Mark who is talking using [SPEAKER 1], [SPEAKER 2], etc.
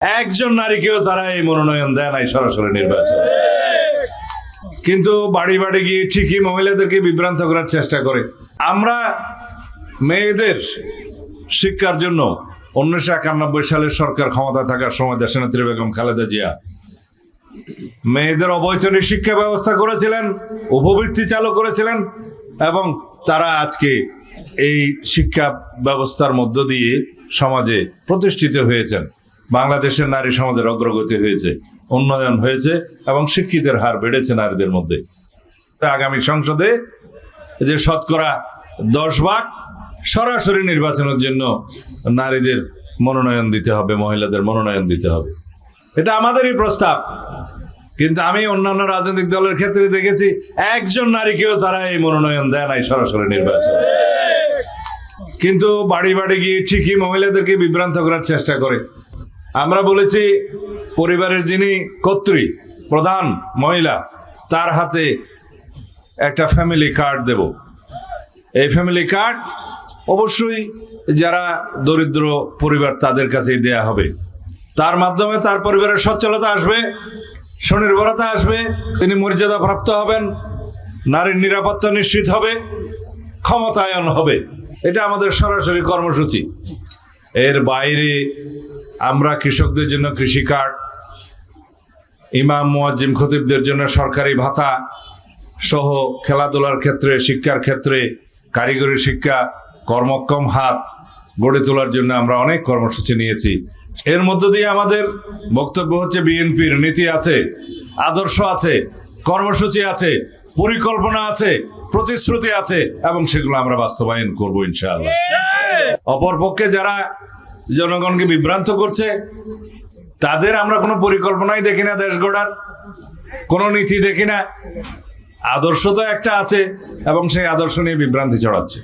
[SPEAKER 1] একজন নারীকেও তারা এই মনোনয়ন দেয় নাই সরাসরি নির্বাচন। কিন্তু বাড়ি বাড়ি গিয়ে ঠিকই মহিলাদেরকে বিভ্রান্ত করার চেষ্টা করে। আমরা মেয়েদের শিক্ষার জন্য 1991 সালের সরকার ক্ষমতা থাকার সময় দেশনেত্রী বেগম খালেদা জিয়া মেয়েদের অবৈতনিক শিক্ষা ব্যবস্থা করেছিলেন, উপবৃত্তি চালু করেছিলেন, এবং তারা আজকে এই শিক্ষা ব্যবস্থার মধ্য দিয়ে সমাজে প্রতিষ্ঠিত হয়েছেন। বাংলাদেশের নারী সমাজের অগ্রগতি হয়েছে, উন্নয়ন হয়েছে এবং শিক্ষিতের হার বেড়েছে নারীদের মধ্যে। আগামী সংসদে যে শতকরা 10% সরাসরি নির্বাচনের জন্য নারীদের মনোনয়ন দিতে হবে, মহিলাদের মনোনয়ন দিতে হবে, এটা আমাদেরই প্রস্তাব। কিন্তু আমি অন্যান্য রাজনৈতিক দলের ক্ষেত্রে দেখেছি একজন নারীকেও তারা এই মনোনয়ন দেয় নাই সরাসরি নির্বাচন। কিন্তু বাড়ি বাড়ি গিয়ে ঠিকই মহিলাদেরকে বিভ্রান্ত করার চেষ্টা করে। আমরা বলেছি পরিবারের যিনি কর্ত্রী, প্রধান মহিলা, তার হাতে একটা ফ্যামিলি কার্ড দেব। এই ফ্যামিলি কার্ড অবশ্যই যারা দরিদ্র পরিবার তাদের কাছেই দেয়া হবে। তার মাধ্যমে তার পরিবারের সচ্ছলতা আসবে, স্বনির্ভরতা আসবে, তিনি মর্যাদা প্রাপ্ত হবেন, নারীর নিরাপত্তা নিশ্চিত হবে, ক্ষমতায়ন হবে। এটা আমাদের সরাসরি কর্মসূচি। এর বাইরে আমরা কৃষকদের জন্য কৃষি কার্ড, ইমাম মুয়াজ্জিম খতিবদের জন্য সরকারি ভাতা সহ খেলাধুলার ক্ষেত্রে, শিক্ষার ক্ষেত্রে, কারিগরি শিক্ষা, কর্মক্ষম হাত গড়ে তোলার জন্য আমরা অনেক কর্মসূচি নিয়েছি। এর মধ্য দিয়ে আমাদের বক্তব্য হচ্ছে বিএনপির নীতি আছে, আদর্শ আছে, কর্মসূচি আছে, পরিকল্পনা আছে, প্রতিশ্রুতি আছে, এবং সেগুলো আমরা বাস্তবায়ন করব ইনশাআল্লাহ। অপরপক্ষে যারা জনগণকে বিভ্রান্ত করছে তাদের আমরা কোনো পরিকল্পনাই দেখি না, দেশ গড়ার কোনো নীতি দেখি না। আদর্শ তো একটা আছে এবং সেই আদর্শ নিয়ে বিভ্রান্তি ছড়াচ্ছে।